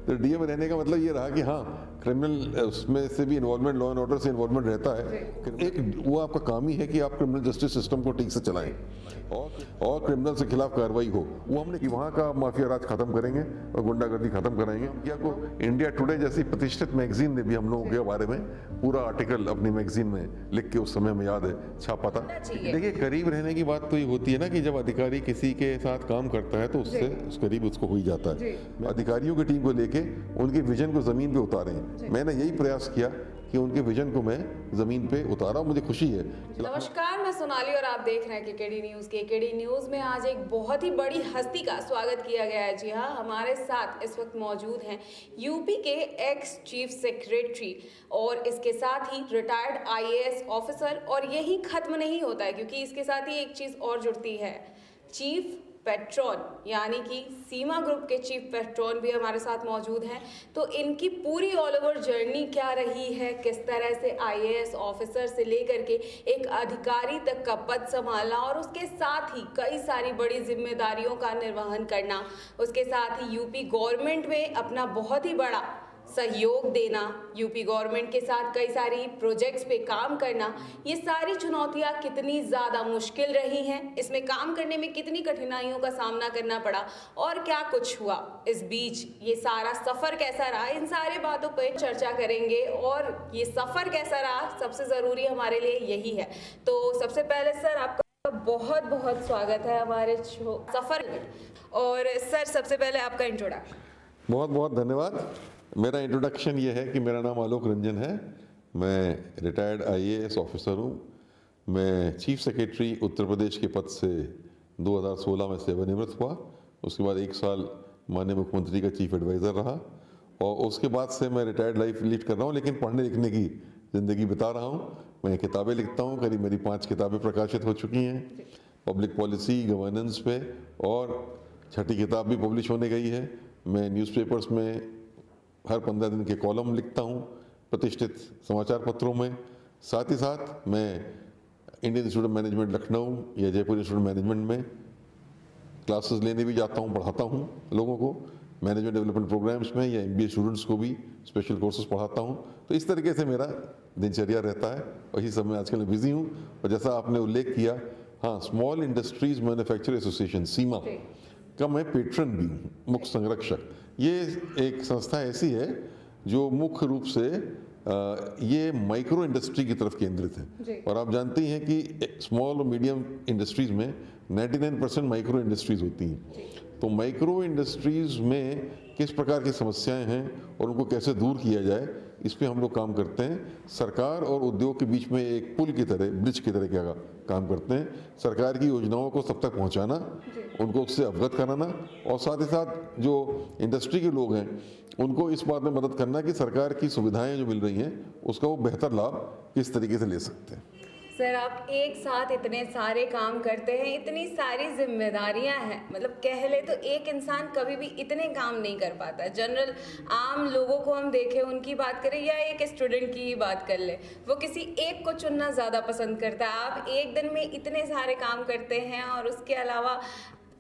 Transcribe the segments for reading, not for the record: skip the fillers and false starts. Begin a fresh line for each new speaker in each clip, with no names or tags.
तो डीए में रहने का मतलब ये रहा कि हाँ, क्रिमिनल उसमें से भी इन्वॉल्वमेंट, लॉ एंड ऑर्डर से इन्वॉल्वमेंट रहता है। एक वो आपका काम ही है कि आप क्रिमिनल जस्टिस सिस्टम को ठीक से चलाएं और क्रिमिनल के खिलाफ कार्रवाई हो। वो हमने कि वहाँ का माफिया राज खत्म करेंगे और गुंडागर्दी खत्म कराएंगे। क्या को इंडिया टुडे जैसी प्रतिष्ठित मैगजीन ने भी हम लोगों के बारे में पूरा आर्टिकल अपनी मैगजीन में लिख के उस समय में याद है छापा था। देखिए, करीब रहने की बात तो ये होती है ना कि जब अधिकारी किसी के साथ काम करता है तो उससे उस करीब उसको हो ही जाता है। अधिकारियों की टीम को लेके उनके विजन को जमीन पे उतारें। मैंने यही प्रयास किया कि उनके विजन को मैं जमीन पे उतारा। मुझे खुशी है।
नमस्कार, मैं सोनाली और आप देख रहे हैं केकेडी न्यूज। केकेडी न्यूज में आज एक बहुत ही बड़ी हस्ती का स्वागत किया गया है। जी हाँ, हमारे साथ इस वक्त मौजूद हैं यूपी के एक्स चीफ सेक्रेटरी और इसके साथ ही रिटायर्ड आईएएस ऑफिसर। और यही खत्म नहीं होता है क्योंकि इसके साथ ही एक चीज और जुड़ती है, चीफ पेट्रॉन, यानी कि सीमा ग्रुप के चीफ पेट्रॉन भी हमारे साथ मौजूद हैं। तो इनकी पूरी ऑल ओवर जर्नी क्या रही है, किस तरह से आईएएस ऑफिसर से लेकर के एक अधिकारी तक का पद संभालना और उसके साथ ही कई सारी बड़ी जिम्मेदारियों का निर्वहन करना, उसके साथ ही यूपी गवर्नमेंट में अपना बहुत ही बड़ा सहयोग देना, यूपी गवर्नमेंट के साथ कई सारी प्रोजेक्ट्स पे काम करना, ये सारी चुनौतियाँ कितनी ज़्यादा मुश्किल रही हैं, इसमें काम करने में कितनी कठिनाइयों का सामना करना पड़ा और क्या कुछ हुआ इस बीच, ये सारा सफ़र कैसा रहा, इन सारी बातों पे चर्चा करेंगे। और ये सफ़र कैसा रहा, सबसे ज़रूरी हमारे लिए यही है। तो सबसे पहले सर, आपका बहुत बहुत स्वागत है हमारे शो सफ़र में। और सर, सबसे पहले आपका इंट्रोडक्शन।
बहुत बहुत धन्यवाद। मेरा इंट्रोडक्शन ये है कि मेरा नाम आलोक रंजन है। मैं रिटायर्ड आईएएस ऑफिसर हूँ। मैं चीफ सेक्रेटरी उत्तर प्रदेश के पद से 2016 में सेवानिवृत्त हुआ। उसके बाद 1 साल माननीय मुख्यमंत्री का चीफ एडवाइज़र रहा और उसके बाद से मैं रिटायर्ड लाइफ लीड कर रहा हूँ, लेकिन पढ़ने लिखने की ज़िंदगी बिता रहा हूँ। मैं किताबें लिखता हूँ, करीब मेरी 5 किताबें प्रकाशित हो चुकी हैं पब्लिक पॉलिसी, गवर्नेंस पे, और 6ठी किताब भी पब्लिश होने गई है। मैं न्यूज़पेपर्स में हर 15 दिन के कॉलम लिखता हूँ प्रतिष्ठित समाचार पत्रों में। साथ ही साथ मैं Indian institute of management Lucknow या जयपुर इंस्टीट्यूट ऑफ मैनेजमेंट में क्लासेस लेने भी जाता हूँ, पढ़ाता हूँ लोगों को मैनेजमेंट डेवलपमेंट प्रोग्राम्स में, या एमबीए स्टूडेंट्स को भी स्पेशल कोर्सेज पढ़ाता हूँ। तो इस तरीके से मेरा दिनचर्या रहता है और इसी सब में आजकल मैं बिजी हूँ। और जैसा आपने उल्लेख किया, हाँ, स्मॉल इंडस्ट्रीज मैन्युफैक्चर एसोसिएशन सीमा का मैं पेट्रन भी हूँ, मुख्य संरक्षक। ये एक संस्था ऐसी है जो मुख्य रूप से ये माइक्रो इंडस्ट्री की तरफ केंद्रित है। और आप जानते ही हैं कि स्मॉल और मीडियम इंडस्ट्रीज में 99% माइक्रो इंडस्ट्रीज होती हैं। तो माइक्रो इंडस्ट्रीज में किस प्रकार की समस्याएं हैं और उनको कैसे दूर किया जाए, इस पे हम लोग काम करते हैं। सरकार और उद्योग के बीच में एक पुल की तरह, ब्रिज की तरह क्या काम करते हैं। सरकार की योजनाओं को सब तक पहुंचाना, उनको उससे अवगत कराना, और साथ ही साथ जो इंडस्ट्री के लोग हैं उनको इस बात में मदद करना कि सरकार की सुविधाएं जो मिल रही हैं उसका वो बेहतर लाभ किस तरीके से ले सकते हैं।
सर, आप एक साथ इतने सारे काम करते हैं, इतनी सारी जिम्मेदारियां हैं, मतलब कह ले तो एक इंसान कभी भी इतने काम नहीं कर पाता। जनरल आम लोगों को हम देखें, उनकी बात करें या एक स्टूडेंट की ही बात कर ले, वो किसी एक को चुनना ज़्यादा पसंद करता है। आप एक दिन में इतने सारे काम करते हैं और उसके अलावा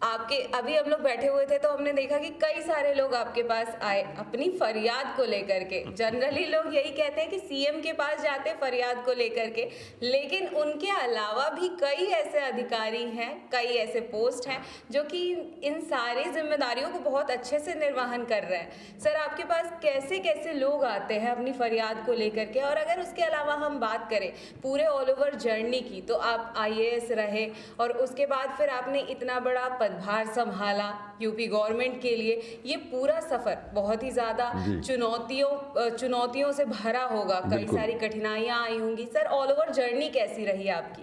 आपके अभी हम लोग बैठे हुए थे तो हमने देखा कि कई सारे लोग आपके पास आए अपनी फरियाद को लेकर के। जनरली लोग यही कहते हैं कि सीएम के पास जाते फरियाद को लेकर के, लेकिन उनके अलावा भी कई ऐसे अधिकारी हैं, कई ऐसे पोस्ट हैं जो कि इन सारी जिम्मेदारियों को बहुत अच्छे से निर्वहन कर रहे हैं। सर, आपके पास कैसे कैसे लोग आते हैं अपनी फरियाद को लेकर के? और अगर उसके अलावा हम बात करें पूरे ऑल ओवर जर्नी की, तो आप आईएएस रहे और उसके बाद फिर आपने इतना बड़ा पदभार संभाला यूपी गवर्नमेंट के लिए। ये पूरा सफर बहुत ही ज्यादा चुनौतियों से भरा होगा, कई सारी कठिनाइयां आई होंगी। सर, ऑल ओवर जर्नी कैसी रही आपकी?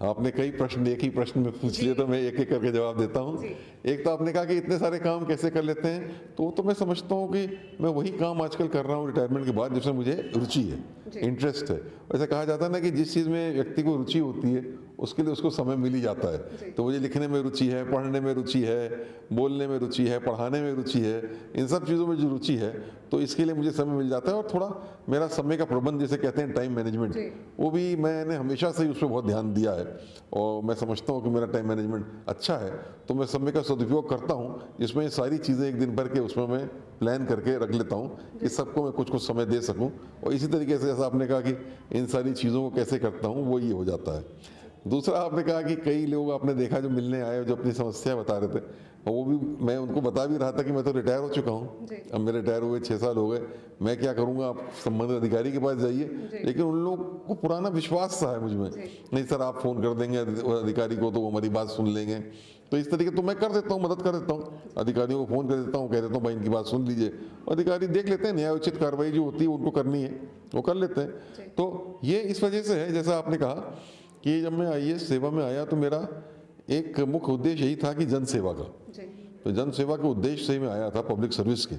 आपने कई प्रश्न एक ही प्रश्न में पूछ लिए, तो मैं एक एक करके जवाब देता हूँ। एक तो आपने कहा कि इतने सारे काम कैसे कर लेते हैं, तो मैं समझता हूँ कि मैं वही काम आजकल कर रहा हूँ रिटायरमेंट के बाद जिसमें मुझे रुचि है, इंटरेस्ट है। वैसे कहा जाता है ना कि जिस चीज़ में व्यक्ति को रुचि होती है उसके लिए उसको समय मिल ही जाता है। तो मुझे लिखने में रुचि है, पढ़ने में रुचि है, बोलने में रुचि है, पढ़ाने में रुचि है, इन सब चीज़ों में जो रुचि है तो इसके लिए मुझे समय मिल जाता है। और थोड़ा मेरा समय का प्रबंध जिसे कहते हैं टाइम मैनेजमेंट, वो भी मैंने हमेशा से ही उस पर बहुत ध्यान दिया है और मैं समझता हूँ कि मेरा टाइम मैनेजमेंट अच्छा है। तो मैं समय का सदुपयोग करता हूँ, जिसमें सारी चीज़ें एक दिन भर के उसमें मैं प्लान करके रख लेता हूँ कि सबको मैं कुछ कुछ समय दे सकूँ। और इसी तरीके से जैसा आपने कहा कि इन सारी चीज़ों को कैसे करता हूँ वो ये हो जाता है। दूसरा आपने कहा कि कई लोग आपने देखा जो मिलने आए जो अपनी समस्या बता रहे थे, और वो भी मैं उनको बता भी रहा था कि मैं तो रिटायर हो चुका हूँ, अब मेरे रिटायर हुए 6 साल हो गए, मैं क्या करूँगा, आप संबंधित अधिकारी के पास जाइए। लेकिन उन लोगों को पुराना विश्वास सा है मुझ में, नहीं सर आप फ़ोन कर देंगे अधिकारी को तो वो हमारी बात सुन लेंगे। तो इस तरीके तो मैं कर देता हूँ, मदद कर देता हूँ, अधिकारियों को फ़ोन कर देता हूँ, कह देता हूँ भाई इनकी बात सुन लीजिए, अधिकारी देख लेते हैं, न्यायोचित कार्रवाई जो होती है उनको करनी है वो कर लेते हैं। तो ये इस वजह से है, जैसा आपने कहा कि जब मैं आईएएस सेवा में आया तो मेरा एक मुख्य उद्देश्य यही था कि जन सेवा का। तो जन सेवा के उद्देश्य से मैं आया था, पब्लिक सर्विस के।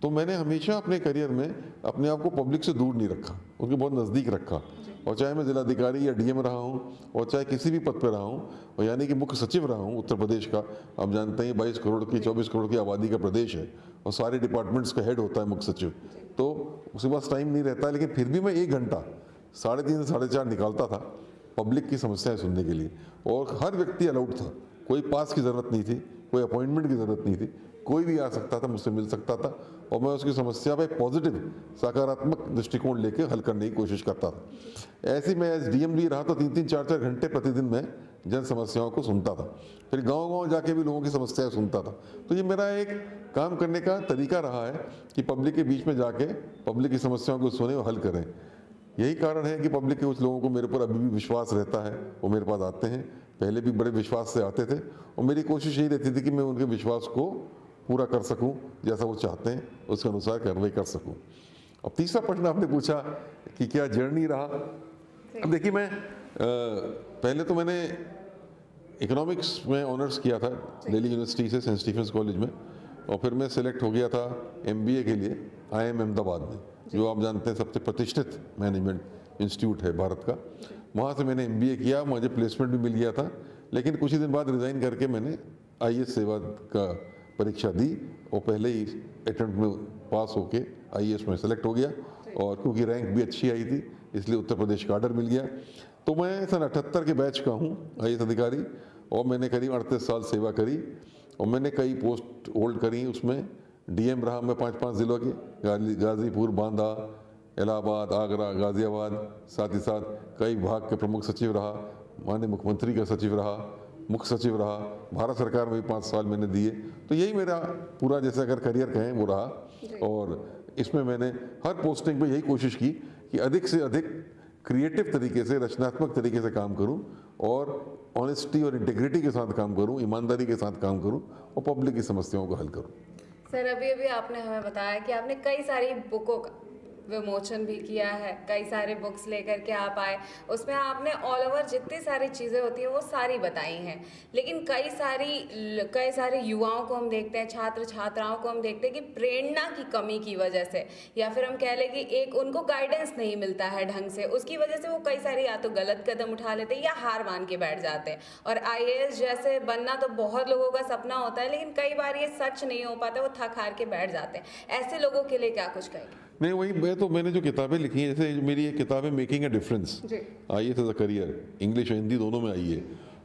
तो मैंने हमेशा अपने करियर में अपने आप को पब्लिक से दूर नहीं रखा, उनके बहुत नज़दीक रखा। और चाहे मैं जिलाधिकारी या डीएम रहा हूँ और चाहे किसी भी पद पर रहा हूँ, और यानी कि मुख्य सचिव रहा हूँ उत्तर प्रदेश का। आप जानते हैं 22 करोड़ की 24 करोड़ की आबादी का प्रदेश है और सारे डिपार्टमेंट्स का हेड होता है मुख्य सचिव। तो उसके पास टाइम नहीं रहता, लेकिन फिर भी मैं 1 घंटा 3.5 से 4.5 निकालता था पब्लिक की समस्याएं सुनने के लिए। और हर व्यक्ति अलाउड था, कोई पास की ज़रूरत नहीं थी, कोई अपॉइंटमेंट की ज़रूरत नहीं थी, कोई भी आ सकता था, मुझसे मिल सकता था और मैं उसकी समस्या पे पॉजिटिव सकारात्मक दृष्टिकोण लेके हल करने की कोशिश करता था। ऐसे मैं एस डीएम भी रहा तो 3-3 4-4 घंटे प्रतिदिन मैं जन समस्याओं को सुनता था, फिर गांव-गांव जाके भी लोगों की समस्याएं सुनता था। तो ये मेरा एक काम करने का तरीका रहा है कि पब्लिक के बीच में जाके पब्लिक की समस्याओं को सुने और हल करें। यही कारण है कि पब्लिक के कुछ लोगों को मेरे पर अभी भी विश्वास रहता है, वो मेरे पास आते हैं, पहले भी बड़े विश्वास से आते थे और मेरी कोशिश यही रहती थी कि मैं उनके विश्वास को पूरा कर सकूं, जैसा वो चाहते हैं उसके अनुसार कार्रवाई कर सकूं। अब तीसरा प्रश्न आपने पूछा कि क्या जर्नी रहा। अब देखिए मैं पहले तो मैंने इकोनॉमिक्स में ऑनर्स किया था दिल्ली यूनिवर्सिटी से, सेंट स्टीफेंस कॉलेज में, और फिर मैं सिलेक्ट हो गया था एमबीए के लिए IIM अहमदाबाद में, जो आप जानते हैं सबसे प्रतिष्ठित मैनेजमेंट इंस्टीट्यूट है भारत का। वहाँ से मैंने एमबीए किया, मुझे प्लेसमेंट भी मिल गया था, लेकिन कुछ ही दिन बाद रिज़ाइन करके मैंने आईएएस सेवा का परीक्षा दी और पहले ही अटेम्प्ट में पास होके आईएएस में सेलेक्ट हो गया। और क्योंकि रैंक भी अच्छी आई थी इसलिए उत्तर प्रदेश का ऑर्डर मिल गया। तो मैं सन 78 के बैच का हूँ आईएएस अधिकारी और मैंने करीब 38 साल सेवा करी और मैंने कई पोस्ट होल्ड करी। उसमें डीएम रहा मैं 5-5 जिलों के, गाजीपुर, बांदा, इलाहाबाद, आगरा, गाजियाबाद, साथ ही साथ कई विभाग के प्रमुख सचिव रहा, माननीय मुख्यमंत्री का सचिव रहा, मुख्य सचिव रहा, भारत सरकार में भी 5 साल मैंने दिए। तो यही मेरा पूरा जैसे अगर करियर कहें वो रहा। और इसमें मैंने हर पोस्टिंग पे यही कोशिश की कि अधिक से अधिक क्रिएटिव तरीके से, रचनात्मक तरीके से काम करूं और ऑनेस्टी और इंटीग्रिटी के साथ काम करूं, ईमानदारी के साथ काम करूं और पब्लिक की समस्याओं को हल करूं।
सर अभी आपने हमें बताया कि आपने कई सारी बुकों का विमोचन भी किया है, कई सारे बुक्स लेकर के आप आए, उसमें आपने ऑल ओवर जितनी सारी चीज़ें होती हैं वो सारी बताई हैं। लेकिन कई सारे युवाओं को हम देखते हैं, छात्र छात्राओं को हम देखते हैं कि प्रेरणा की कमी की वजह से या फिर हम कह लें कि एक उनको गाइडेंस नहीं मिलता है ढंग से, उसकी वजह से वो कई सारे या तो गलत कदम उठा लेते हैं या हार मान के बैठ जाते हैं। और आईएएस जैसे बनना तो बहुत लोगों का सपना होता है, लेकिन कई बार ये सच नहीं हो पाता, वो थक हार के बैठ जाते हैं। ऐसे लोगों के लिए क्या कुछ कहेंगे?
नहीं, वही मैंने जो किताबें लिखी हैं, जैसे मेरी एक किताब है making a difference, IAS as a career, English और हिंदी दोनों में आई है।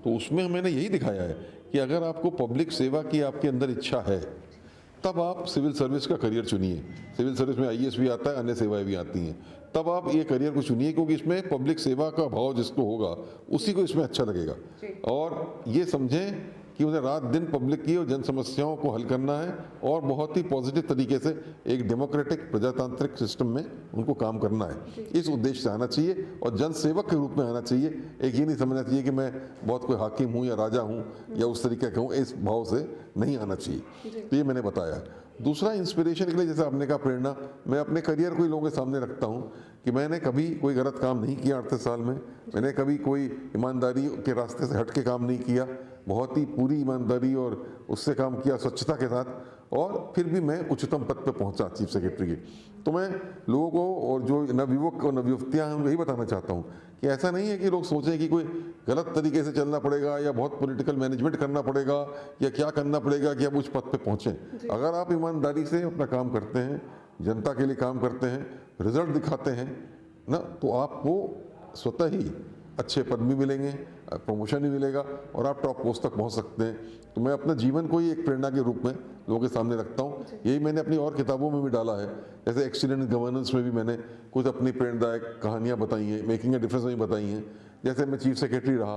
तो उसमें मैंने यही दिखाया है कि अगर आपको पब्लिक सेवा की आपके अंदर इच्छा है तब आप सिविल सर्विस का करियर चुनिए। सिविल सर्विस में आईएएस भी आता है, अन्य सेवाएं भी आती हैं, तब आप ये करियर को चुनिए क्योंकि इसमें पब्लिक सेवा का भाव जिसको होगा उसी को इसमें अच्छा लगेगा। और ये समझें कि उन्हें रात दिन पब्लिक की और जन समस्याओं को हल करना है और बहुत ही पॉजिटिव तरीके से एक डेमोक्रेटिक प्रजातांत्रिक सिस्टम में उनको काम करना है। इस उद्देश्य से आना चाहिए और जन सेवक के रूप में आना चाहिए। एक ये नहीं समझना चाहिए कि मैं बहुत कोई हाकिम हूँ या राजा हूँ या उस तरीके का हूँ, इस भाव से नहीं आना चाहिए। तो ये मैंने बताया। दूसरा, इंस्पिरेशन के लिए जैसे आपने कहा प्रेरणा, मैं अपने करियर को ही लोगों के सामने रखता हूँ कि मैंने कभी कोई गलत काम नहीं किया 38 साल में, मैंने कभी कोई ईमानदारी के रास्ते से हट के काम नहीं किया, बहुत ही पूरी ईमानदारी और उससे काम किया स्वच्छता के साथ। और फिर भी मैं उच्चतम पद पर पहुंचा चीफ सेक्रेटरी के। तो मैं लोगों को और जो नवयुवक और नवयुवतियाँ हैं यही बताना चाहता हूँ कि ऐसा नहीं है कि लोग सोचें कि कोई गलत तरीके से चलना पड़ेगा या बहुत पॉलिटिकल मैनेजमेंट करना पड़ेगा या क्या करना पड़ेगा कि आप उस पद पे पहुँचें। अगर आप ईमानदारी से अपना काम करते हैं, जनता के लिए काम करते हैं, रिजल्ट दिखाते हैं ना, तो आपको स्वतः ही अच्छे पद भी मिलेंगे, प्रमोशन भी मिलेगा और आप टॉप पोस्ट तक पहुंच सकते हैं। तो मैं अपने जीवन को ही एक प्रेरणा के रूप में लोगों के सामने रखता हूं। यही मैंने अपनी और किताबों में भी डाला है, जैसे एक्सीलेंट गवर्नेंस में भी मैंने कुछ अपनी प्रेरणादायक कहानियां बताई हैं, मेकिंग ए डिफरेंस में बताई हैं। जैसे मैं चीफ सेक्रेटरी रहा,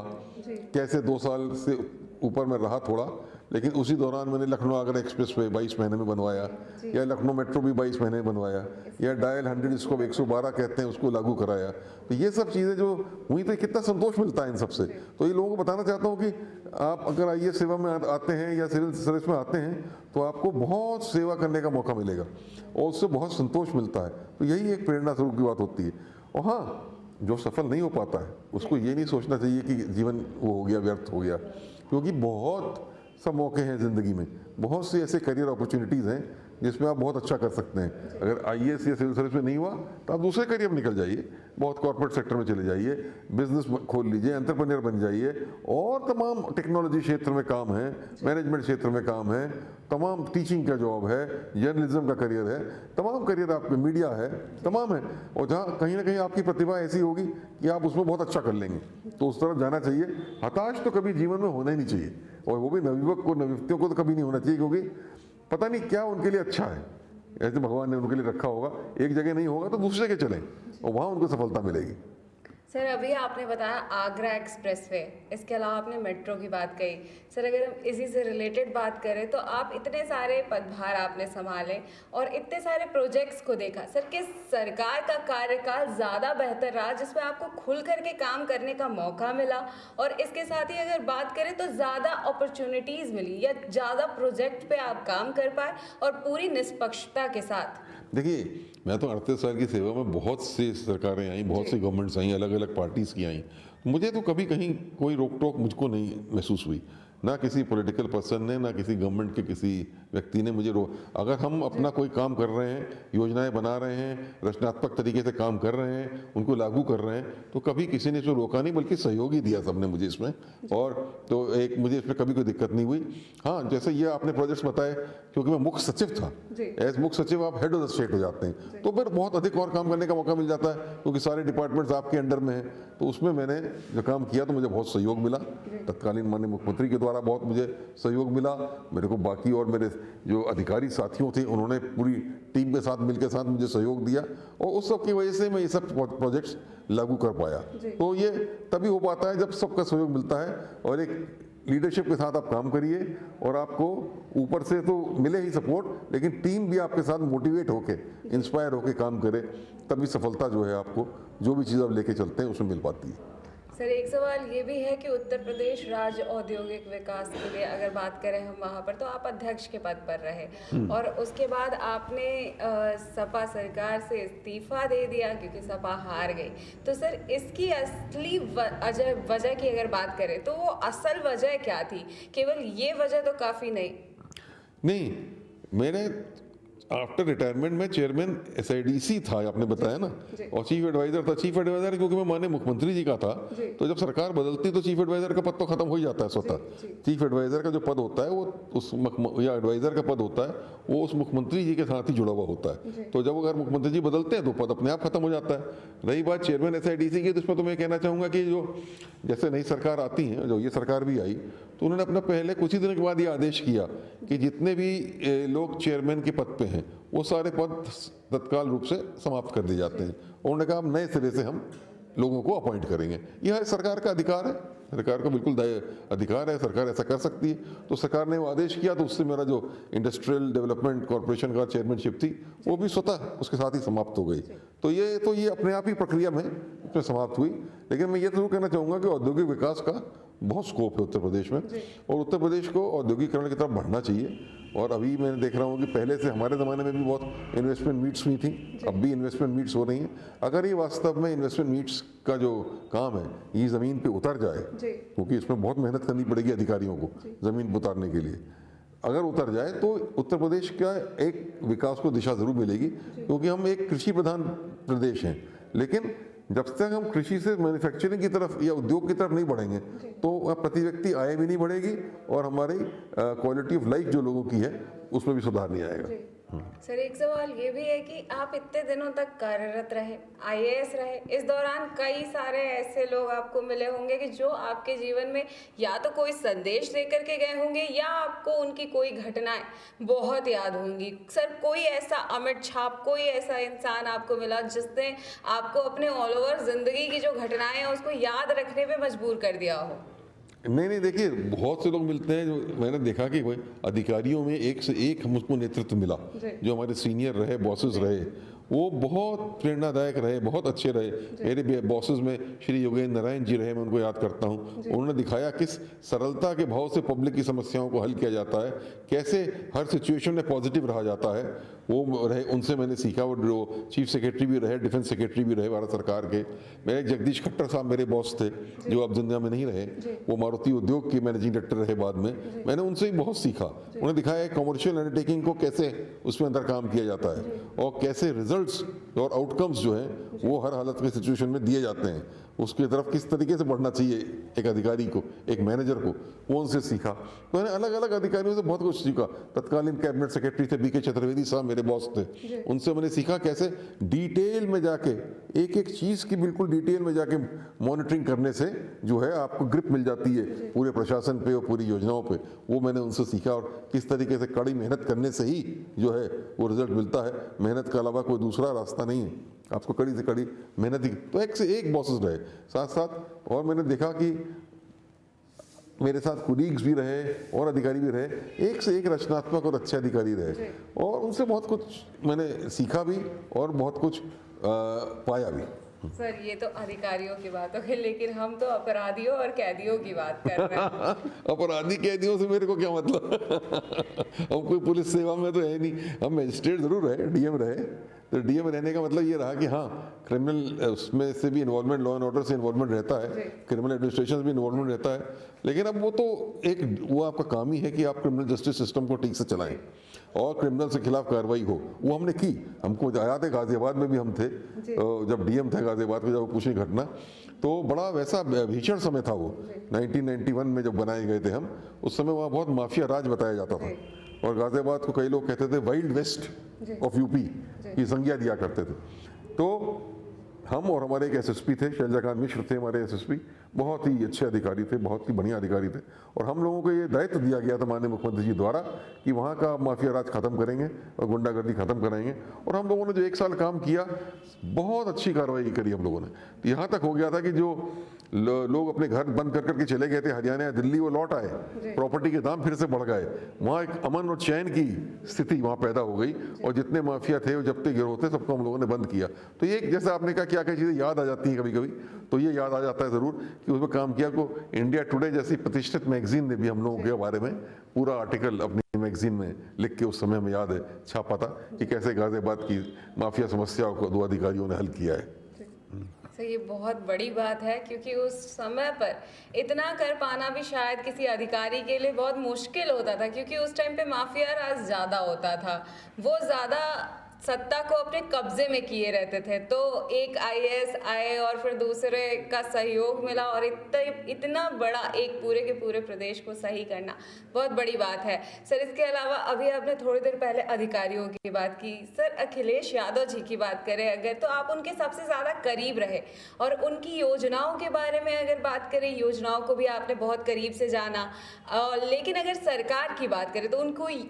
कैसे 2 साल से ऊपर मैं रहा थोड़ा, लेकिन उसी दौरान मैंने लखनऊ आगरा एक्सप्रेस वे 22 महीने में बनवाया, या लखनऊ मेट्रो भी 22 महीने में बनवाया, या डायल 100 जिसको 112 कहते हैं उसको लागू कराया। तो ये सब चीज़ें जो हुई तो कितना संतोष मिलता है इन सबसे। तो ये लोगों को बताना चाहता हूँ कि आप अगर आईएएस सेवा में आते हैं या सिविल सर्विस में आते हैं तो आपको बहुत सेवा करने का मौका मिलेगा और उससे बहुत संतोष मिलता है। तो यही एक प्रेरणा स्वरूप की बात होती है। और हाँ, जो सफल नहीं हो पाता है उसको ये नहीं सोचना चाहिए कि जीवन वो हो गया, व्यर्थ हो गया, क्योंकि बहुत सब मौके हैं ज़िंदगी में, बहुत सी ऐसे करियर अपॉर्चुनिटीज़ हैं जिसमें आप बहुत अच्छा कर सकते हैं। अगर आईएएस या सिविल सर्विस में नहीं हुआ तो आप दूसरे करियर में निकल जाइए, बहुत कॉर्पोरेट सेक्टर में चले जाइए, बिजनेस खोल लीजिए, एंटरप्रेन्योर बन जाइए, और तमाम टेक्नोलॉजी क्षेत्र में काम है, मैनेजमेंट क्षेत्र में काम है, तमाम टीचिंग का जॉब है, जर्नलिज्म का करियर है, तमाम करियर आपके, मीडिया है, तमाम है। और जहाँ कहीं ना कहीं आपकी प्रतिभा ऐसी होगी कि आप उसमें बहुत अच्छा कर लेंगे, तो उस तरफ जाना चाहिए। हताश तो कभी जीवन में होना ही नहीं चाहिए, और वो भी नवयुवक को, नवयुवतियों को तो कभी नहीं होना चाहिए, क्योंकि पता नहीं क्या उनके लिए अच्छा है, ऐसे भगवान ने उनके लिए रखा होगा। एक जगह नहीं होगा तो दूसरे जगह चलें और वहाँ उनको सफलता मिलेगी।
सर, अभी आपने बताया आगरा एक्सप्रेसवे, इसके अलावा आपने मेट्रो की बात कही। सर, अगर हम इसी से रिलेटेड बात करें तो आप इतने सारे पदभार आपने संभाले और इतने सारे प्रोजेक्ट्स को देखा। सर, किस सरकार का कार्यकाल ज़्यादा बेहतर रहा जिसमें आपको खुल करके काम करने का मौका मिला, और इसके साथ ही अगर बात करें तो ज़्यादा अपॉर्चुनिटीज़ मिली या ज़्यादा प्रोजेक्ट पे आप काम कर पाए और पूरी निष्पक्षता के साथ?
देखिए, मैं तो 38 साल की सेवा में बहुत सी सरकारें आई, बहुत सी गवर्नमेंट्स आई, अलग अलग पार्टीज़ की आई। मुझे तो कभी कहीं कोई रोक टोक मुझको नहीं महसूस हुई, ना किसी पॉलिटिकल पर्सन ने, ना किसी गवर्नमेंट के किसी व्यक्ति ने मुझे अगर हम अपना कोई काम कर रहे हैं, योजनाएं बना रहे हैं, रचनात्मक तरीके से काम कर रहे हैं, उनको लागू कर रहे हैं, तो कभी किसी ने इसको रोका नहीं, बल्कि सहयोग ही दिया सबने मुझे इसमें। और तो एक मुझे इसमें कभी कोई दिक्कत नहीं हुई। हाँ, जैसे ये आपने प्रोजेक्ट्स बताए, क्योंकि मैं मुख्य सचिव था, एज मुख्य सचिव आप हेड ऑफ द स्टेट हो जाते हैं, तो फिर बहुत अधिक और काम करने का मौका मिल जाता है, क्योंकि सारे डिपार्टमेंट्स आपके अंडर में हैं। तो उसमें मैंने जो काम किया तो मुझे बहुत सहयोग मिला, तत्कालीन माननीय मुख्यमंत्री के द्वारा बहुत मुझे सहयोग मिला। मेरे को बाकी और मेरे जो अधिकारी साथियों थे उन्होंने पूरी टीम के साथ मिलकर साथ मुझे सहयोग दिया, और उस सब की वजह से मैं ये सब प्रोजेक्ट्स लागू कर पाया। तो ये तभी हो पाता है जब सबका सहयोग मिलता है, और एक लीडरशिप के साथ आप काम करिए, और आपको ऊपर से तो मिले ही सपोर्ट, लेकिन टीम भी आपके साथ मोटिवेट होके, इंस्पायर होके काम करे, तभी सफलता जो है आपको जो भी चीज़ आप लेके चलते हैं उसमें मिल पाती है।
सर, एक सवाल ये भी है कि उत्तर प्रदेश राज्य औद्योगिक विकास के लिए अगर बात करें हम वहाँ पर, तो आप अध्यक्ष के पद पर रहे और उसके बाद आपने सपा सरकार से इस्तीफा दे दिया क्योंकि सपा हार गई। तो सर, इसकी असली वजह की अगर बात करें तो वो असल वजह क्या थी? केवल ये वजह तो काफ़ी
नहीं, मेरे आफ्टर रिटायरमेंट में चेयरमैन एसआईडीसी था, आपने बताया ना, और चीफ एडवाइजर था। चीफ एडवाइजर क्योंकि मैं माननीय मुख्यमंत्री जी का था, तो जब सरकार बदलती तो चीफ एडवाइजर का पद तो खत्म हो ही जाता है स्वतः। चीफ एडवाइजर का जो पद होता है वो उस या एडवाइजर का पद होता है वो उस मुख्यमंत्री जी के साथ ही जुड़ा हुआ होता है। तो जब अगर मुख्यमंत्री जी बदलते हैं तो पद अपने आप खत्म हो जाता है। रही बात चेयरमैन एसआईडीसी की, तो इसमें तो मैं कहना चाहूँगा कि जो जैसे नई सरकार आती है, जो ये सरकार भी आई, तो उन्होंने अपना पहले कुछ ही दिनों के बाद ये आदेश किया कि जितने भी लोग चेयरमैन के पद पे हैं वो सारे पद तत्काल रूप से समाप्त कर दिए जाते हैं। और उन्होंने कहा अब नए सिरे से हम लोगों को अपॉइंट करेंगे। यह सरकार का अधिकार है, सरकार का बिल्कुल अधिकार है, सरकार ऐसा कर सकती है। तो सरकार ने वो आदेश किया, तो उससे मेरा जो इंडस्ट्रियल डेवलपमेंट कॉर्पोरेशन का चेयरमैनशिप थी वो भी स्वतः उसके साथ ही समाप्त हो गई। तो ये अपने आप ही प्रक्रिया में इसमें समाप्त हुई। लेकिन मैं ये जरूर कहना चाहूँगा कि औद्योगिक विकास का बहुत स्कोप है उत्तर प्रदेश में, और उत्तर प्रदेश को औद्योगिकरण की तरफ बढ़ना चाहिए। और अभी मैं देख रहा हूँ कि पहले से हमारे ज़माने में भी बहुत इन्वेस्टमेंट मीट्स हुई थी, अब भी इन्वेस्टमेंट मीट्स हो रही हैं। अगर ये वास्तव में इन्वेस्टमेंट मीट्स का जो काम है ये ज़मीन पे उतर जाए, क्योंकि इसमें बहुत मेहनत करनी पड़ेगी अधिकारियों को ज़मीन उतारने के लिए, अगर उतर जाए तो उत्तर प्रदेश का एक विकास को दिशा जरूर मिलेगी, क्योंकि हम एक कृषि प्रधान प्रदेश हैं। लेकिन जब तक हम कृषि से मैन्युफैक्चरिंग की तरफ या उद्योग की तरफ नहीं बढ़ेंगे तो प्रति व्यक्ति आय भी नहीं बढ़ेगी और हमारी क्वालिटी ऑफ लाइफ जो लोगों की है उसमें भी सुधार नहीं आएगा।
सर एक सवाल ये भी है कि आप इतने दिनों तक कार्यरत रहे, आईएएस रहे, इस दौरान कई सारे ऐसे लोग आपको मिले होंगे कि जो आपके जीवन में या तो कोई संदेश देकर के गए होंगे या आपको उनकी कोई घटनाएं बहुत याद होंगी। सर कोई ऐसा अमिट छाप, कोई ऐसा इंसान आपको मिला जिसने आपको अपने ऑल ओवर जिंदगी की जो घटनाएं हैं उसको याद रखने पे मजबूर कर दिया हो?
नहीं, देखिए बहुत से लोग मिलते हैं जो मैंने देखा कि भाई अधिकारियों में एक से एक मुझको नेतृत्व मिला, जो हमारे सीनियर रहे, बॉसेस रहे, वो बहुत प्रेरणादायक रहे, बहुत अच्छे रहे। मेरे बॉसेस में श्री योगेंद्र नारायण जी रहे, मैं उनको याद करता हूँ। उन्होंने दिखाया किस सरलता के भाव से पब्लिक की समस्याओं को हल किया जाता है, कैसे हर सिचुएशन में पॉजिटिव रहा जाता है, वो रहे। उनसे मैंने सीखा। वो जो चीफ सेक्रेटरी भी रहे, डिफेंस सेक्रेटरी भी रहे भारत सरकार के। मेरे जगदीश खट्टर साहब मेरे बॉस थे, जो अब दुनिया में नहीं रहे। वो मारुति उद्योग के मैनेजिंग डायरेक्टर रहे बाद में। मैंने उनसे ही बहुत सीखा। उन्हें दिखाया कमर्शियल अंडरटेकिंग को कैसे उसमें अंदर काम किया जाता है और कैसे रिजल्ट्स और आउटकम्स जो हैं वो हर हालत में सिचुएशन में दिए जाते हैं, उसकी तरफ किस तरीके से बढ़ना चाहिए एक अधिकारी को, एक मैनेजर को, वो उनसे सीखा। तो मैंने अलग अलग अधिकारियों से बहुत कुछ सीखा। तत्कालीन कैबिनेट सेक्रेटरी थे बीके चतुर्वेदी साहब, मेरे बॉस थे। उनसे मैंने सीखा कैसे डिटेल में जाके एक एक चीज़ की बिल्कुल डिटेल में जाके मॉनिटरिंग करने से जो है आपको ग्रिप मिल जाती है पूरे प्रशासन पे और पूरी योजनाओं पे। वो मैंने उनसे सीखा और किस तरीके से कड़ी मेहनत करने से ही जो है वो रिजल्ट मिलता है। मेहनत के अलावा कोई दूसरा रास्ता नहीं है, आपको कड़ी से कड़ी मेहनत ही। तो एक से एक बॉसेस रहे साथ साथ। और मैंने देखा कि मेरे साथ कुलीग्स भी रहे और अधिकारी भी रहे, एक से एक रचनात्मक और अच्छे अधिकारी रहे, और उनसे बहुत कुछ मैंने सीखा भी और बहुत कुछ पाया भी।
सर ये तो अधिकारियों की बात हो गई, लेकिन हम तो अपराधियों और कैदियों की बात कर रहे हैं।
अपराधी कैदियों से मेरे को क्या मतलब? हम कोई पुलिस सेवा में तो है नहीं। हम मजिस्ट्रेट जरूर रहे, डीएम रहे। तो डीएम रहने का मतलब ये रहा कि हाँ, क्रिमिनल उसमें से भी इन्वॉल्वमेंट, लॉ एंड ऑर्डर से इन्वॉल्वमेंट रहता है, क्रिमिनल एडमिनिस्ट्रेशन से भी इन्वॉल्वमेंट रहता है। लेकिन अब वो तो एक वो आपका काम ही है कि आप क्रिमिनल जस्टिस सिस्टम को ठीक से चलाएं और क्रिमिनल के खिलाफ कार्रवाई हो। वो हमने की। हमको याद है गाजियाबाद में भी हम थे, जब डीएम थे गाजियाबाद में, जब कुछ नहीं घटना, तो बड़ा वैसा भीषण समय था वो 1991 में जब बनाए गए थे हम। उस समय वहाँ बहुत माफिया राज बताया जाता था और गाजियाबाद को कई लोग कहते थे वाइल्ड वेस्ट ऑफ यूपी की संज्ञा दिया करते थे। तो हम और हमारे एक एसएसपी थे, शैलजाकांत मिश्र थे हमारे एसएसपी, बहुत ही अच्छे अधिकारी थे, बहुत ही बढ़िया अधिकारी थे। और हम लोगों को ये दायित्व दिया गया था माननीय मुख्यमंत्री जी द्वारा कि वहाँ का माफिया राज खत्म करेंगे और गुंडागर्दी खत्म कराएंगे। और हम लोगों ने जो 1 साल काम किया, बहुत अच्छी कार्रवाई करी हम लोगों ने। यहाँ तक हो गया था कि जो लोग अपने घर बंद कर करके चले गए थे हरियाणा या दिल्ली, वो लौट आए, प्रॉपर्टी के दाम फिर से बढ़ गए। वहाँ एक अमन और चैन की स्थिति वहाँ पैदा हो गई और जितने माफिया थे और जब्ते गिरोह थे सबको हम लोगों ने बंद किया। तो ये जैसे आपने कहा क्या क्या चीज़ें याद आ जाती हैं कभी कभी, तो ये याद आ जाता है ज़रूर कि उसमें काम किया। को इंडिया टुडे जैसी प्रतिष्ठित मैगजीन ने भी हम लोगों के बारे में पूरा आर्टिकल अपनी मैगजीन में लिख के उस समय में याद है छापा था कि कैसे गाजियाबाद की माफिया समस्याओं को 2 अधिकारियों ने हल किया है।
तो ये बहुत बड़ी बात है, क्योंकि उस समय पर इतना कर पाना भी शायद किसी अधिकारी के लिए बहुत मुश्किल होता था, क्योंकि उस टाइम पे माफिया राज ज़्यादा होता था, वो ज़्यादा सत्ता को अपने कब्जे में किए रहते थे। तो एक आईएएस आए और फिर दूसरे का सहयोग मिला और इतना बड़ा एक पूरे के पूरे प्रदेश को सही करना बहुत बड़ी बात है। सर इसके अलावा अभी आपने थोड़ी देर पहले अधिकारियों की बात की। सर अखिलेश यादव जी की बात करें अगर, तो आप उनके सबसे ज़्यादा करीब रहे और उनकी योजनाओं के बारे में अगर बात करें, योजनाओं को भी आपने बहुत करीब से जाना। लेकिन अगर सरकार की बात करें तो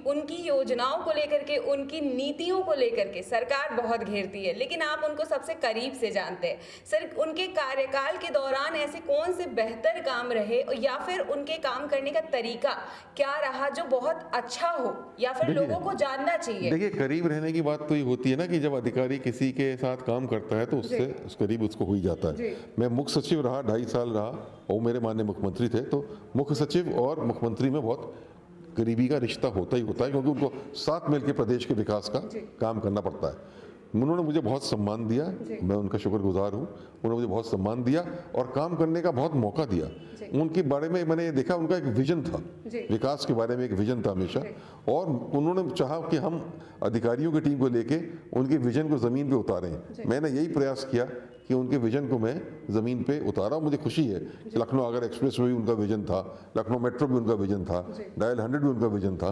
उनकी योजनाओं को लेकर के, उनकी नीतियों को लेकर के सरकार बहुत घेरती है, लेकिन आप उनको सबसे करीब से जानते हैं। सर उनके कार्यकाल के दौरान ऐसे कौन से बेहतर काम रहे या फिर उनके काम करने का तरीका क्या रहा जो बहुत अच्छा हो या फिर लोगों को जानना चाहिए?
देखिए, करीब रहने की बात तो ये होती है ना कि जब अधिकारी किसी के साथ काम करता है तो उससे उस करीब उसको हो ही जाता है। मैं मुख्य सचिव रहा, 2.5 साल रहा और मेरे माननीय मुख्यमंत्री थे, तो मुख्य सचिव और मुख्यमंत्री में बहुत करीबी का रिश्ता होता ही होता है, क्योंकि उनको साथ मिलकर प्रदेश के विकास का काम करना पड़ता है। उन्होंने मुझे बहुत सम्मान दिया, मैं उनका शुक्रगुजार हूँ। उन्होंने मुझे बहुत सम्मान दिया और काम करने का बहुत मौका दिया। उनके बारे में मैंने देखा, उनका एक विजन था, विकास के बारे में एक विजन था हमेशा, और उन्होंने चाहा कि हम अधिकारियों की टीम को लेके उनके विजन को ज़मीन पे उतारें। मैंने यही प्रयास किया कि उनके विजन को मैं ज़मीन पे उतारा। मुझे खुशी है कि लखनऊ आगरा एक्सप्रेस वे भी उनका विजन था, लखनऊ मेट्रो भी उनका विजन था, डायल 100 भी उनका विजन था,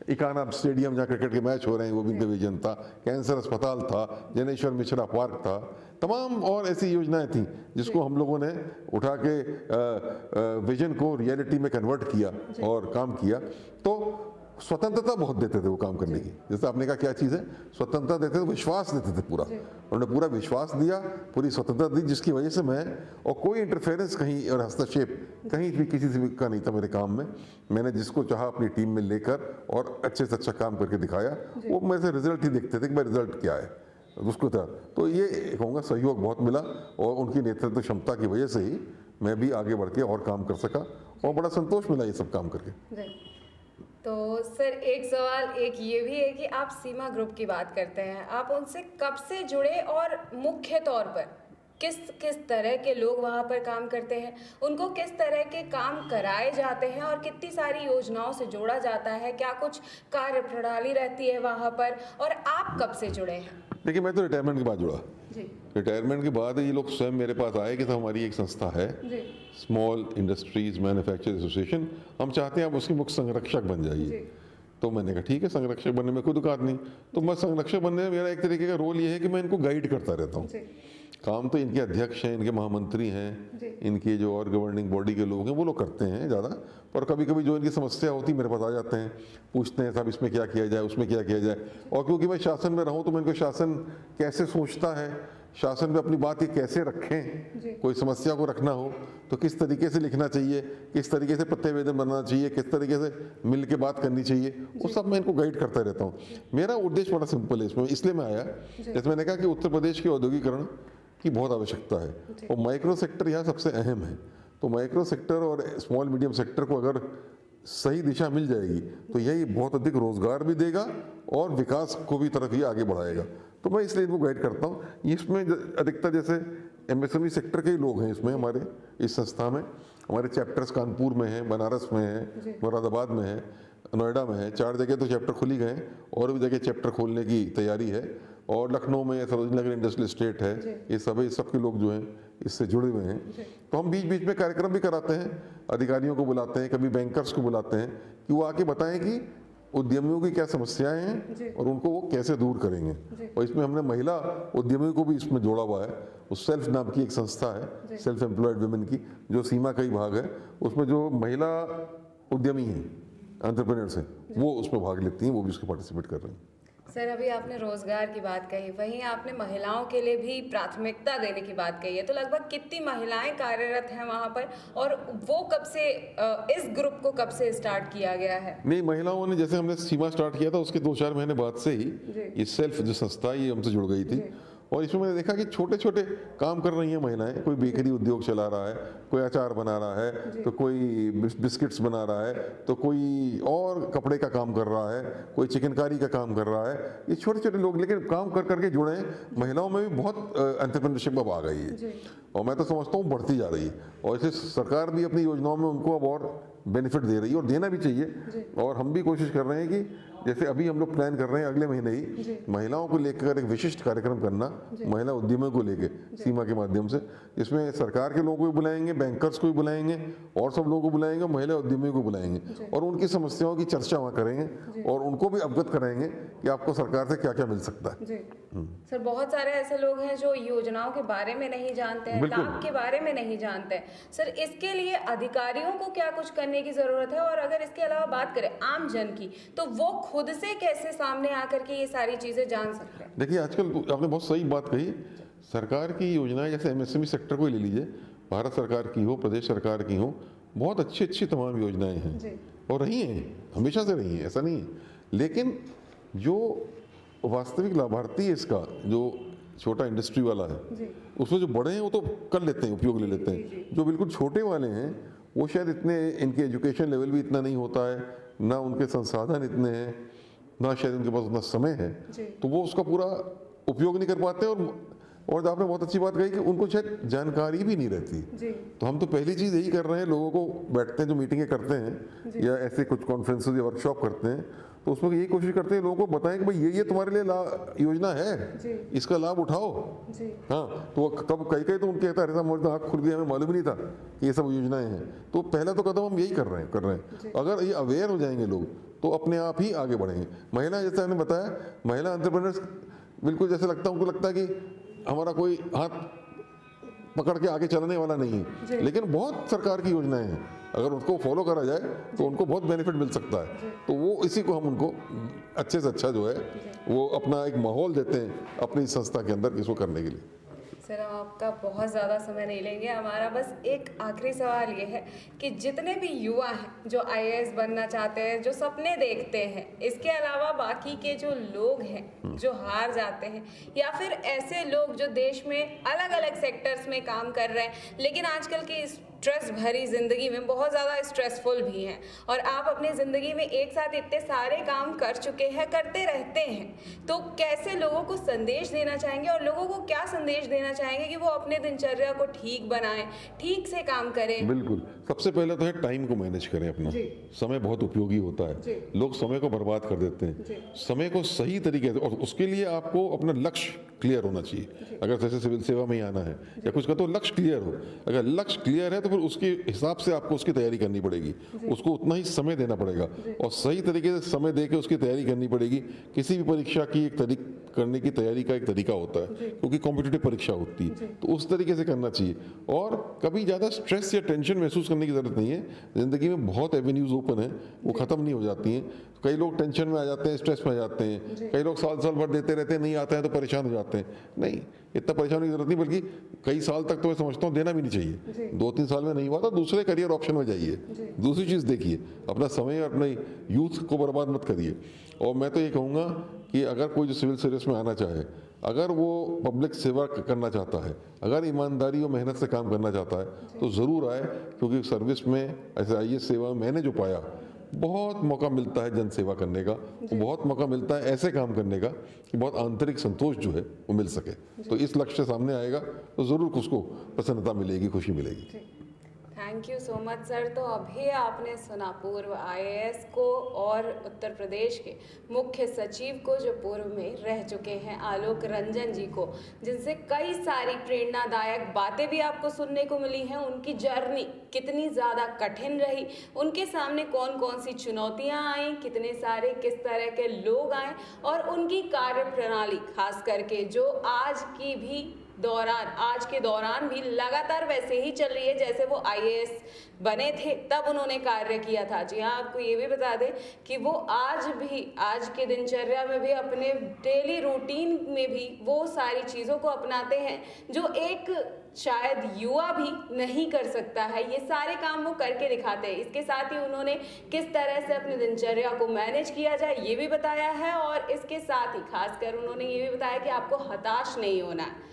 इकाना स्टेडियम जहाँ क्रिकेट के मैच हो रहे हैं वो भी उनका विजन था, कैंसर अस्पताल था, जनेश्वर मिश्रा पार्क था, तमाम और ऐसी योजनाएं थी जिसको हम लोगों ने उठा के विजन को रियलिटी में कन्वर्ट किया और काम किया। तो स्वतंत्रता बहुत देते थे वो काम करने की। जैसे आपने कहा क्या चीज़ है, स्वतंत्रता देते थे, विश्वास देते थे पूरा। उन्होंने पूरा विश्वास दिया, पूरी स्वतंत्रता दी, जिसकी वजह से मैं, और कोई इंटरफेरेंस कहीं और हस्तक्षेप कहीं भी किसी से भी का नहीं था मेरे काम में। मैंने जिसको चाहा अपनी टीम में लेकर और अच्छे से अच्छा काम करके दिखाया। वो मेरे से रिजल्ट ही देखते थे कि भाई रिजल्ट क्या है उसको था। तो ये कहूँगा सहयोग बहुत मिला, और उनकी नेतृत्व क्षमता की वजह से ही मैं भी आगे बढ़ के और काम कर सका, और बड़ा संतोष मिला ये सब काम करके।
तो सर एक सवाल एक ये भी है कि आप सीमा ग्रुप की बात करते हैं, आप उनसे कब से जुड़े और मुख्य तौर पर किस किस तरह के लोग वहाँ पर काम करते हैं, उनको किस तरह के काम कराए जाते हैं और कितनी सारी योजनाओं से जोड़ा जाता है, क्या कुछ कार्य प्रणाली रहती है वहाँ पर, और आप कब से जुड़े हैं?
देखिए, मैं तो रिटायरमेंट के बाद जुड़ा।
जी।
रिटायरमेंट के बाद ये लोग स्वयं मेरे पास आए कि तो हमारी एक संस्था है, स्मॉल इंडस्ट्रीज मैन्युफैक्चर एसोसिएशन, हम चाहते हैं आप उसके मुख्य संरक्षक बन जाइए। तो मैंने कहा ठीक है, संरक्षक बनने में कोई दुकान नहीं। तो मैं संरक्षक बनने में मेरा एक तरीके का रोल ये है कि मैं इनको गाइड करता रहता हूँ। काम तो इनके अध्यक्ष हैं, इनके महामंत्री हैं, इनके जो और गवर्निंग बॉडी के लोग हैं वो लोग करते हैं ज़्यादा, पर कभी कभी जो इनकी समस्या होती है मेरे पास आ जाते हैं, पूछते हैं साहब इसमें क्या किया जाए, उसमें क्या किया जाए। और क्योंकि मैं शासन में रहूँ तो मैं इनको शासन कैसे सोचता है, शासन में अपनी बात ये कैसे रखें, कोई समस्या को रखना हो तो किस तरीके से लिखना चाहिए, किस तरीके से प्रत्यवेदन बनाना चाहिए, किस तरीके से मिल के बात करनी चाहिए, वो सब मैं इनको गाइड करता रहता हूँ। मेरा उद्देश्य बड़ा सिंपल है इसमें, इसलिए मैं आया, जैसे मैंने कहा कि उत्तर प्रदेश के औद्योगिकरण की बहुत आवश्यकता है, और माइक्रो सेक्टर यहाँ सबसे अहम है। तो माइक्रो सेक्टर और स्मॉल मीडियम सेक्टर को अगर सही दिशा मिल जाएगी तो यही बहुत अधिक रोजगार भी देगा और विकास को भी तरफ ही आगे बढ़ाएगा। तो मैं इसलिए इनको गाइड करता हूँ। इसमें अधिकतर जैसे एमएसएमई सेक्टर के ही लोग हैं इसमें, हमारे इस संस्था में। हमारे चैप्टर्स कानपुर में हैं, बनारस में है, मुरादाबाद में है, नोएडा में है, 4 जगह तो चैप्टर खुली गए, और भी जगह चैप्टर खोलने की तैयारी है। और लखनऊ में सरोजनी नगर इंडस्ट्रियल एस्टेट है, ये सभी सबके लोग जो हैं इससे जुड़े हुए हैं। तो हम बीच बीच में कार्यक्रम भी कराते हैं, अधिकारियों को बुलाते हैं, कभी बैंकर्स को बुलाते हैं कि वो आके बताएं कि उद्यमियों की क्या समस्याएं हैं और उनको वो कैसे दूर करेंगे। और इसमें हमने महिला उद्यमियों को भी इसमें जोड़ा हुआ है। उस सेल्फ नाम की एक संस्था है, सेल्फ एम्प्लॉयड वुमेन की, जो सीमा का ही भाग है। उसमें जो महिला उद्यमी हैं, एंटरप्रेन्योर्स हैं, वो उसमें भाग लेती हैं, वो भी उसमें पार्टिसिपेट कर रहे हैं।
सर अभी आपने रोजगार की बात कही, वहीं आपने महिलाओं के लिए भी प्राथमिकता देने की बात कही है, तो लगभग कितनी महिलाएं कार्यरत हैं वहां पर, और वो कब से, इस ग्रुप को कब से स्टार्ट किया गया है?
नहीं, महिलाओं ने, जैसे हमने सीमा स्टार्ट किया था उसके 2-4 महीने बाद से ही ये सेल्फ जो संस्था ये हमसे जुड़ गई थी। और इसमें मैंने देखा कि छोटे छोटे काम कर रही हैं महिलाएं। कोई बेकरी उद्योग चला रहा है, कोई अचार बना रहा है, तो कोई बिस्किट्स बना रहा है, तो कोई और कपड़े का काम कर रहा है, कोई चिकनकारी का काम कर रहा है। ये छोटे छोटे लोग लेकिन काम कर करके जुड़े हैं। महिलाओं में भी बहुत एंटरप्रेन्योरशिप अब आ गई है, और मैं तो समझता हूँ बढ़ती जा रही है। और इसे सरकार भी अपनी योजनाओं में उनको अब और बेनिफिट दे रही है, और देना भी चाहिए। और हम भी कोशिश कर रहे हैं कि जैसे अभी हम लोग प्लान कर रहे हैं अगले महीने ही महिलाओं को लेकर एक विशिष्ट कार्यक्रम करना, महिला उद्यमियों को लेकर सीमा के माध्यम से। इसमें सरकार के लोगों को भी बुलाएंगे, बैंकर्स को भी बुलाएंगे, और सब लोगों को बुलाएंगे, महिला उद्यमियों को बुलाएंगे, और उनकी समस्याओं की चर्चा वहाँ करेंगे, और उनको भी अवगत कराएंगे कि आपको सरकार से क्या क्या मिल सकता है।
सर बहुत सारे ऐसे लोग हैं जो योजनाओं के बारे में नहीं जानते हैं, लाभ के बारे में नहीं जानते हैं। सर इसके लिए अधिकारियों को क्या कुछ करने की जरूरत है, और अगर इसके अलावा बात करें आम जन की, तो वो खुद से कैसे सामने आकर के ये सारी चीजें जान सकते हैं?
देखिए, आजकल आपने बहुत सही बात कही। सरकार की योजनाएं, जैसे एमएसएमई सेक्टर को ही ले लीजिए, भारत सरकार की हो, प्रदेश सरकार की हो, बहुत अच्छी अच्छी तमाम योजनाएं हैं और रही हैं, हमेशा से रही हैं, ऐसा नहीं है। लेकिन जो वास्तविक लाभार्थी है इसका, जो छोटा इंडस्ट्री वाला है, उसमें जो बड़े हैं वो तो कर लेते हैं, उपयोग ले लेते हैं। जो बिल्कुल छोटे वाले हैं वो शायद इतने, इनके एजुकेशन लेवल भी इतना नहीं होता है, ना उनके संसाधन इतने हैं, ना शायद उनके पास उतना समय है, तो वो उसका पूरा उपयोग नहीं कर पाते, और आपने बहुत अच्छी बात कही कि उनको शायद जानकारी भी नहीं रहती।
जी।
तो हम तो पहली चीज़ यही कर रहे हैं, लोगों को बैठते हैं, जो मीटिंगें करते हैं या ऐसे कुछ कॉन्फ्रेंसेस या वर्कशॉप करते हैं, तो उसमें यही कोशिश करते हैं लोगों को बताएं कि भाई ये तुम्हारे लिए योजना है, इसका लाभ उठाओ।
जी।
हाँ, तो तब कई तो उनके कहता है आँख खुल गई, हमें मालूम ही नहीं था कि ये सब योजनाएं हैं। तो पहला तो कदम हम यही कर रहे हैं। अगर ये अवेयर हो जाएंगे लोग तो अपने आप ही आगे बढ़ेंगे। महिला, जैसे मैंने बताया, महिला एंटरप्रेन्योर्स बिल्कुल जैसे लगता है, उनको लगता है कि हमारा कोई हाथ पकड़ के आगे चलने वाला नहीं है, लेकिन बहुत सरकार की योजनाएं हैं, अगर उसको फॉलो करा जाए तो उनको बहुत बेनिफिट मिल सकता है। तो वो इसी को हम उनको अच्छे से अच्छा जो है वो अपना एक माहौल देते हैं अपनी संस्था के अंदर इसको करने के लिए।
सर, हम आपका बहुत ज़्यादा समय नहीं लेंगे। हमारा बस एक आखिरी सवाल ये है कि जितने भी युवा हैं जो आईएएस बनना चाहते हैं, जो सपने देखते हैं, इसके अलावा बाकी के जो लोग हैं जो हार जाते हैं, या फिर ऐसे लोग जो देश में अलग अलग सेक्टर्स में काम कर रहे हैं लेकिन आजकल की स्ट्रेस भरी ज़िंदगी में बहुत ज़्यादा स्ट्रेसफुल भी हैं, और आप अपनी ज़िंदगी में एक साथ इतने सारे काम कर चुके हैं, करते रहते हैं, तो कैसे लोगों को संदेश देना चाहेंगे, और लोगों को क्या संदेश देना चाहेंगे कि वो अपने दिनचर्या को ठीक बनाएं, ठीक से काम करें?
बिल्कुल, सबसे पहले तो है टाइम को मैनेज करें अपना। समय बहुत उपयोगी होता है, लोग समय को बर्बाद कर देते हैं। समय को सही तरीके से, और उसके लिए आपको अपना लक्ष्य क्लियर होना चाहिए। अगर जैसे सिविल सेवा में ही आना है या कुछ का, तो लक्ष्य क्लियर हो। अगर लक्ष्य क्लियर है तो फिर उसके हिसाब से आपको उसकी तैयारी करनी पड़ेगी, उसको उतना ही समय देना पड़ेगा और सही तरीके से समय दे के उसकी तैयारी करनी पड़ेगी। किसी भी परीक्षा की करने की तैयारी का एक तरीका होता है, क्योंकि कॉम्पिटिटिव परीक्षा होती है, तो उस तरीके से करना चाहिए। और कभी ज़्यादा स्ट्रेस या टेंशन महसूस करने की ज़रूरत नहीं है। ज़िंदगी में बहुत एवेन्यूज़ ओपन है, वो ख़त्म नहीं हो जाती हैं। कई लोग टेंशन में आ जाते हैं, स्ट्रेस में आ जाते हैं, कई लोग साल भर देते रहते हैं, नहीं आता है तो परेशान हो जाते हैं। नहीं, इतना परेशान की जरूरत नहीं, बल्कि कई साल तक तो मैं समझता हूँ देना भी नहीं चाहिए। 2-3 साल में नहीं हुआ तो दूसरे करियर ऑप्शन में जाइए, दूसरी चीज़ देखिए, अपना समय और अपने यूथ को बर्बाद मत करिए। और मैं तो ये कहूँगा कि अगर कोई जो सिविल सर्विस में आना चाहे, अगर वो पब्लिक सेवा करना चाहता है, अगर ईमानदारी और मेहनत से काम करना चाहता है, तो ज़रूर आए, क्योंकि सर्विस में ऐसे आईएएस सेवा में मैंने जो पाया, बहुत मौका मिलता है जन सेवा करने का, बहुत मौका मिलता है ऐसे काम करने का कि बहुत आंतरिक संतोष जो है वो मिल सके। तो इस लक्ष्य सामने आएगा तो ज़रूर उसको प्रसन्नता मिलेगी, खुशी मिलेगी।
Thank you so much sir. तो अभी आपने सुना पूर्व आईएएस को और उत्तर प्रदेश के मुख्य सचिव को, जो पूर्व में रह चुके हैं, आलोक रंजन जी को, जिनसे कई सारी प्रेरणादायक बातें भी आपको सुनने को मिली हैं। उनकी जर्नी कितनी ज़्यादा कठिन रही, उनके सामने कौन कौन सी चुनौतियां आई, कितने सारे किस तरह के लोग आए, और उनकी कार्य प्रणाली खास करके जो आज के दौरान भी लगातार वैसे ही चल रही है जैसे वो आईएएस बने थे तब उन्होंने कार्य किया था। जी हाँ, आपको ये भी बता दें कि वो आज के दिनचर्या में भी, अपने डेली रूटीन में भी वो सारी चीज़ों को अपनाते हैं जो एक शायद युवा भी नहीं कर सकता है। ये सारे काम वो करके दिखाते हैं। इसके साथ ही उन्होंने किस तरह से अपनी दिनचर्या को मैनेज किया जाए ये भी बताया है, और इसके साथ ही खासकर उन्होंने ये भी बताया कि आपको हताश नहीं होना है,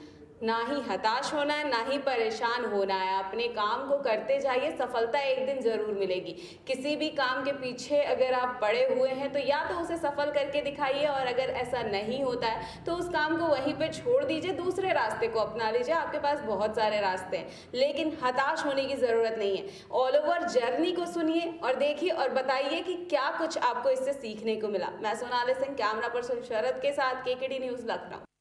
ना ही हताश होना है, ना ही परेशान होना है। अपने काम को करते जाइए, सफलता एक दिन ज़रूर मिलेगी। किसी भी काम के पीछे अगर आप पड़े हुए हैं तो या तो उसे सफल करके दिखाइए, और अगर ऐसा नहीं होता है तो उस काम को वहीं पे छोड़ दीजिए, दूसरे रास्ते को अपना लीजिए। आपके पास बहुत सारे रास्ते हैं, लेकिन हताश होने की ज़रूरत नहीं है। ऑल ओवर जर्नी को सुनिए और देखिए और बताइए कि क्या कुछ आपको इससे सीखने को मिला। मैं सोनाली सिंह, कैमरा पर्सन शरद के साथ, केकेडी न्यूज़, लखनऊ।